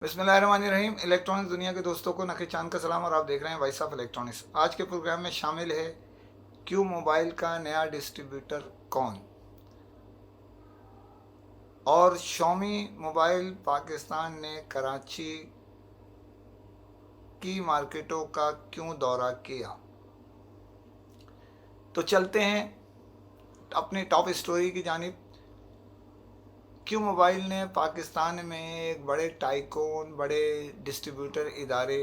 बिस्मिल्लाहिर्रहमानिर्रहीम। इलेक्ट्रॉनिक्स दुनिया के दोस्तों को नखे चांद का सलाम और आप देख रहे हैं वॉइस ऑफ इलेक्ट्रॉनिक्स। आज के प्रोग्राम में शामिल है क्यू मोबाइल का नया डिस्ट्रीब्यूटर कौन, और शॉमी मोबाइल पाकिस्तान ने कराची की मार्केटों का क्यों दौरा किया। तो चलते हैं अपनी टॉप स्टोरी की जानिब। क्यू मोबाइल ने पाकिस्तान में एक बड़े टाइकोन, बड़े डिस्ट्रीब्यूटर इदारे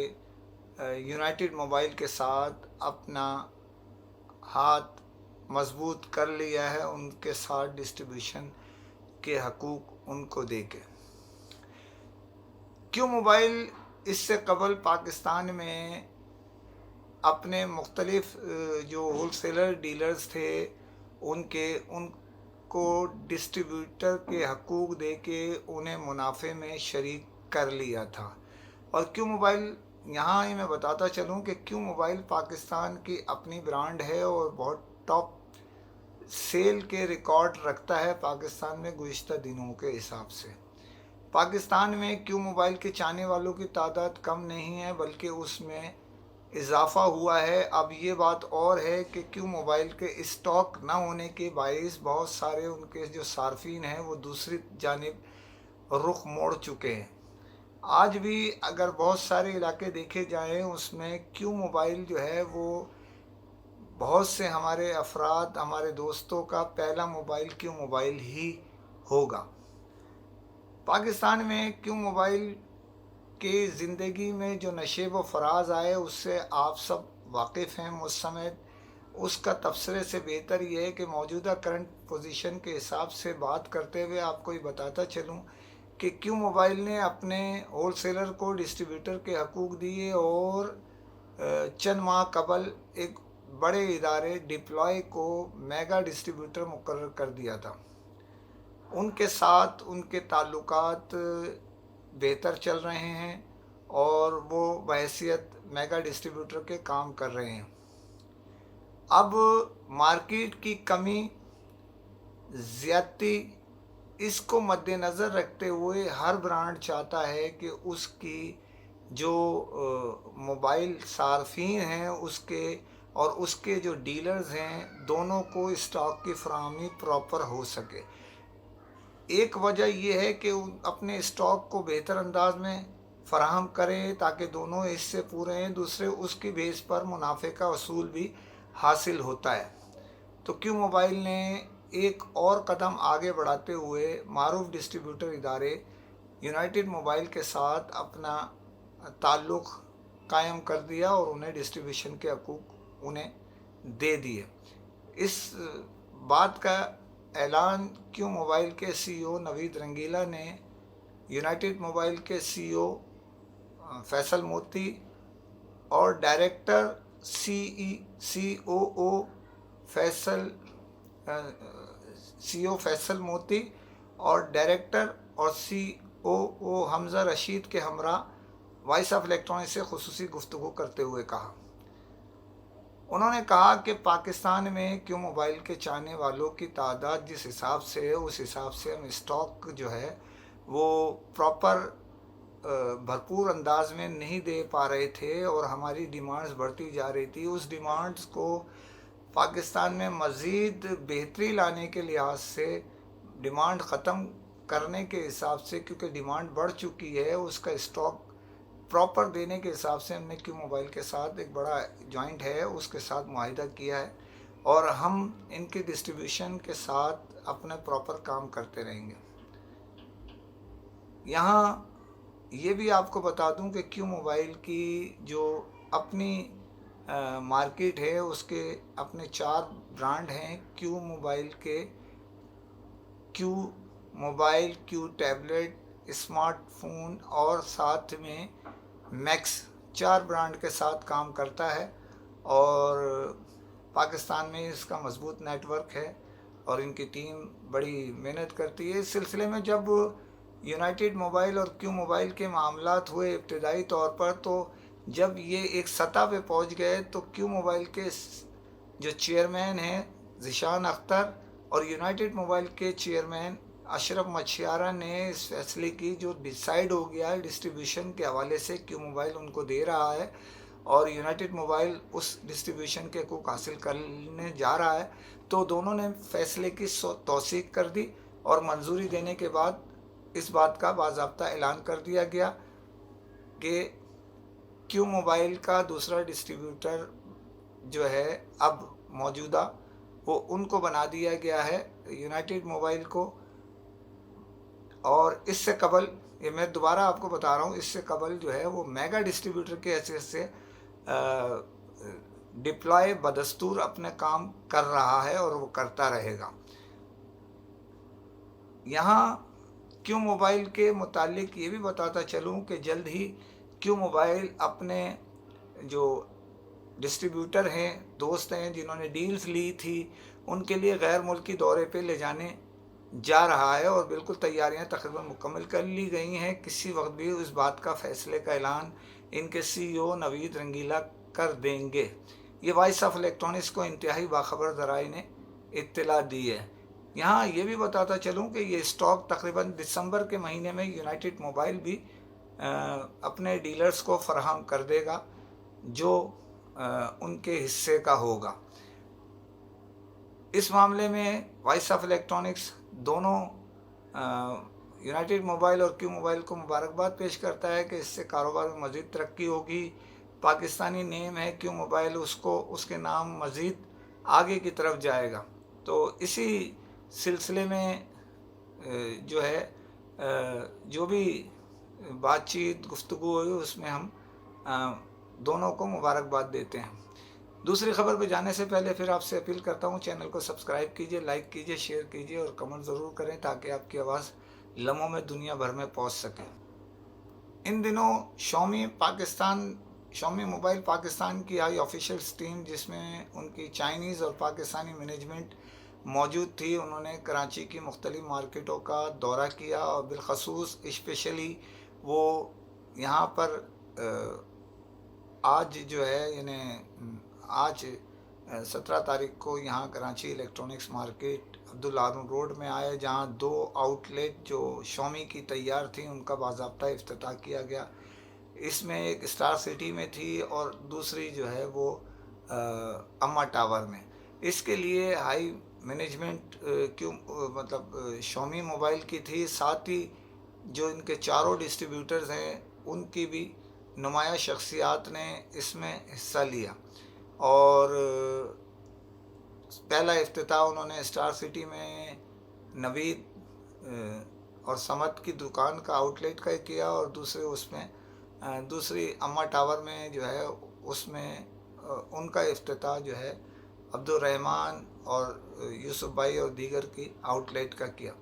यूनाइटेड मोबाइल के साथ अपना हाथ मजबूत कर लिया है, उनके साथ डिस्ट्रीब्यूशन के हकूक़ उनको दे के। क्यों मोबाइल इससे कबल पाकिस्तान में अपने मुख्तलिफ जो होलसेलर डीलर्स थे उनको डिस्ट्रीब्यूटर के हकूक़ दे के उन्हें मुनाफे में शरीक कर लिया था। और क्यों मोबाइल, यहाँ ही मैं बताता चलूँ कि क्यों मोबाइल पाकिस्तान की अपनी ब्रांड है और बहुत टॉप सेल के रिकॉर्ड रखता है पाकिस्तान में गुज़िश्ता दिनों के हिसाब से। पाकिस्तान में क्यों मोबाइल के चाहने वालों की तादाद कम नहीं है बल्कि उसमें इजाफ़ा हुआ है। अब ये बात और है कि क्यों मोबाइल के स्टॉक न होने के बायस बहुत सारे उनके जो सार्फिन हैं वो दूसरी जानिब रुख मोड़ चुके हैं। आज भी अगर बहुत सारे इलाके देखे जाएं उसमें क्यों मोबाइल जो है वो बहुत से हमारे अफराद, हमारे दोस्तों का पहला मोबाइल क्यों मोबाइल ही होगा। पाकिस्तान में क्यों मोबाइल के ज़िंदगी में जो नशेब व फराज आए उससे आप सब वाकिफ़ हैं मुझ समेत। उसका तबसरे से बेहतर यह है कि मौजूदा करंट पोजीशन के हिसाब से बात करते हुए आपको ये बताता चलूँ कि क्यों मोबाइल ने अपने होलसेलर को डिस्ट्रीब्यूटर के हकूक़ दिए और चंद माह कबल एक बड़े इदारे डिप्लॉय को मेगा डिस्ट्रीब्यूटर मुकर्रर कर दिया था। उनके साथ उनके ताल्लुकात बेहतर चल रहे हैं और वो बहैसियत मेगा डिस्ट्रीब्यूटर के काम कर रहे हैं। अब मार्केट की कमी, ज़्यादती, इसको मद्देनज़र रखते हुए हर ब्रांड चाहता है कि उसकी जो मोबाइल सार्फिन हैं उसके जो डीलर्स हैं दोनों को स्टॉक की फराहमी प्रॉपर हो सके। एक वजह यह है कि अपने स्टॉक को बेहतर अंदाज में फ़राहम करें ताकि दोनों हिस्से पूरे हैं, दूसरे उसकी बेस पर मुनाफे का असूल भी हासिल होता है। तो क्यों मोबाइल ने एक और कदम आगे बढ़ाते हुए मारूफ डिस्ट्रीब्यूटर इदारे यूनाइटेड मोबाइल के साथ अपना ताल्लुक़ कायम कर दिया और उन्हें डिस्ट्रीब्यूशन के हकूक़ उन्हें दे दिए। इस बात का ऐलान क्यों मोबाइल के सीईओ नवीद रंगीला ने यूनाइटेड मोबाइल के सीईओ फैसल मोती और डायरेक्टर सीओओ फैसल मोती और डायरेक्टर और सीओओ हमज़ा रशीद के हमरा वॉइस ऑफ इलेक्ट्रॉनिक्स से खुसूसी गुफ्तगू करते हुए कहा। उन्होंने कहा कि पाकिस्तान में क्यों मोबाइल के चाहने वालों की तादाद जिस हिसाब से है उस हिसाब से हम स्टॉक जो है वो प्रॉपर भरपूर अंदाज में नहीं दे पा रहे थे और हमारी डिमांड्स बढ़ती जा रही थी। उस डिमांड्स को पाकिस्तान में मज़ीद बेहतरी लाने के लिहाज से, डिमांड ख़त्म करने के हिसाब से, क्योंकि डिमांड बढ़ चुकी है, उसका स्टॉक प्रॉपर देने के हिसाब से हमने क्यों मोबाइल के साथ एक बड़ा जॉइंट है उसके साथ मुआहिदा किया है और हम इनके डिस्ट्रीब्यूशन के साथ अपना प्रॉपर काम करते रहेंगे। यहाँ ये भी आपको बता दूं कि क्यों मोबाइल की जो अपनी मार्केट है उसके अपने 4 ब्रांड हैं। क्यू मोबाइल के Q mobile, Q tablet, smartphone और साथ में मैक्स, 4 ब्रांड के साथ काम करता है और पाकिस्तान में इसका मजबूत नेटवर्क है और इनकी टीम बड़ी मेहनत करती है। इस सिलसिले में जब यूनाइटेड मोबाइल और क्यू मोबाइल के मामलात हुए इब्तदाई तौर पर, तो जब ये एक सतह पे पहुंच गए तो क्यू मोबाइल के जो चेयरमैन हैं ज़ीशान अख्तर और यूनाइटेड मोबाइल के चेयरमैन اشرف مچھیارا نے اس فیصلے کی جو ڈیسائیڈ ہو گیا ہے ڈسٹریبیوشن کے حوالے سے، کیوں موبائل ان کو دے رہا ہے اور یونائٹڈ موبائل اس ڈسٹریبیوشن کے حقوق حاصل کرنے جا رہا ہے، تو دونوں نے فیصلے کی توثیق کر دی اور منظوری دینے کے بعد اس بات کا باضابطہ اعلان کر دیا گیا کہ کیوں موبائل کا دوسرا ڈسٹریبیوٹر جو ہے اب موجودہ وہ ان کو بنا دیا گیا ہے، یونائٹڈ موبائل کو۔ اور اس سے قبل، یہ میں دوبارہ آپ کو بتا رہا ہوں، اس سے قبل جو ہے وہ میگا ڈسٹریبیوٹر کے حیثیت سے ڈپلائے بدستور اپنے کام کر رہا ہے اور وہ کرتا رہے گا۔ یہاں کیوں موبائل کے متعلق یہ بھی بتاتا چلوں کہ جلد ہی کیوں موبائل اپنے جو ڈسٹریبیوٹر ہیں، دوست ہیں جنہوں نے ڈیلز لی تھی، ان کے لیے غیر ملکی دورے پہ لے جانے جا رہا ہے، اور بالکل تیاریاں تقریباً مکمل کر لی گئی ہیں۔ کسی وقت بھی اس بات کا فیصلے کا اعلان ان کے سی ای او نوید رنگیلا کر دیں گے۔ یہ وائس آف الیکٹرانکس کو انتہائی باخبر ذرائع نے اطلاع دی ہے۔ یہاں یہ بھی بتاتا چلوں کہ یہ اسٹاک تقریباً دسمبر کے مہینے میں یونائٹڈ موبائل بھی اپنے ڈیلرز کو فراہم کر دے گا جو ان کے حصے کا ہوگا۔ اس معاملے میں وائس آف الیکٹرانکس دونوں یونائٹڈ موبائل اور کیو موبائل کو مبارکباد پیش کرتا ہے کہ اس سے کاروبار میں مزید ترقی ہوگی۔ پاکستانی نیم ہے کیو موبائل، اس کے نام مزید آگے کی طرف جائے گا۔ تو اسی سلسلے میں جو ہے جو بھی بات چیت گفتگو ہوئی اس میں ہم دونوں کو مبارکباد دیتے ہیں۔ دوسری خبر پہ جانے سے پہلے پھر آپ سے اپیل کرتا ہوں چینل کو سبسکرائب کیجئے، لائک کیجئے، شیئر کیجئے اور کمنٹ ضرور کریں تاکہ آپ کی آواز لمحوں میں دنیا بھر میں پہنچ سکے۔ ان دنوں شامی موبائل پاکستان کی آئی آفیشیلز ٹیم، جس میں ان کی چائنیز اور پاکستانی مینجمنٹ موجود تھی، انہوں نے کراچی کی مختلف مارکیٹوں کا دورہ کیا اور بالخصوص اسپیشلی وہ یہاں پر آج جو ہے یعنی آج 17 تاریخ کو یہاں کراچی الیکٹرانکس مارکیٹ عبدالعالم روڈ میں آئے، جہاں 2 آؤٹ لیٹ جو شامی کی تیار تھیں ان کا باضابطہ افتتاح کیا گیا۔ اس میں ایک اسٹار سٹی میں تھی اور دوسری جو ہے وہ اما ٹاور میں۔ اس کے لیے ہائی مینجمنٹ شامی موبائل کی تھی، ساتھ ہی جو ان کے چاروں ڈسٹریبیوٹرز ہیں ان کی بھی نمایاں شخصیات نے اس میں حصہ لیا، اور پہلا افتتاح انہوں نے اسٹار سٹی میں نوید اور سمت کی دکان کا آؤٹ لیٹ کا کیا، اور دوسری اما ٹاور میں جو ہے اس میں ان کا افتتاح جو ہے عبدالرحمن اور یوسف بھائی اور دیگر کی آؤٹ لیٹ کا کیا۔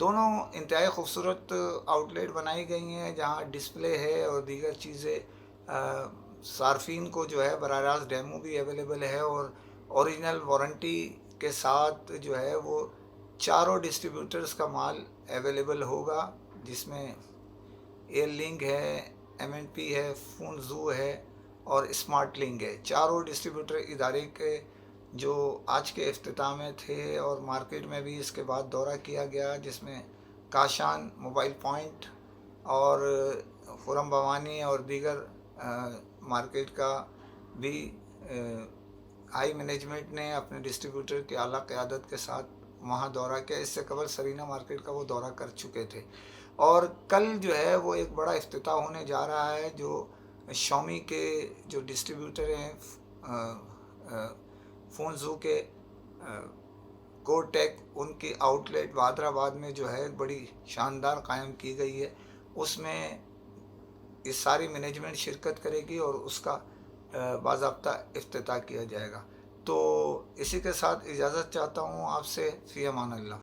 دونوں انتہائی خوبصورت آؤٹ لیٹ بنائی گئی ہیں جہاں ڈسپلے ہے اور دیگر چیزیں، صارفین کو جو ہے براہ راست ڈیمو بھی اویلیبل ہے، اور اوریجنل وارنٹی کے ساتھ جو ہے وہ چاروں ڈسٹریبیوٹرز کا مال اویلیبل ہوگا، جس میں ایئر لنک ہے، M&P ہے، فونزو ہے اور اسمارٹ لنک ہے۔ چاروں ڈسٹریبیوٹر ادارے کے جو آج کے افتتاح میں تھے، اور مارکیٹ میں بھی اس کے بعد دورہ کیا گیا، جس میں کاشان موبائل پوائنٹ اور خرم بوانی اور دیگر مارکیٹ کا بھی ہائی مینجمنٹ نے اپنے ڈسٹریبیوٹر کی اعلیٰ قیادت کے ساتھ وہاں دورہ کیا۔ اس سے قبل سرینا مارکیٹ کا وہ دورہ کر چکے تھے، اور کل جو ہے وہ ایک بڑا افتتاح ہونے جا رہا ہے جو شامی کے جو ڈسٹریبیوٹر ہیں فونزو کے کوٹیک، ان کی آؤٹ لیٹ بہادر آباد میں جو ہے بڑی شاندار قائم کی گئی ہے۔ اس میں یہ ساری مینجمنٹ شرکت کرے گی اور اس کا باضابطہ افتتاح کیا جائے گا۔ تو اسی کے ساتھ اجازت چاہتا ہوں آپ سے، فی امان اللہ۔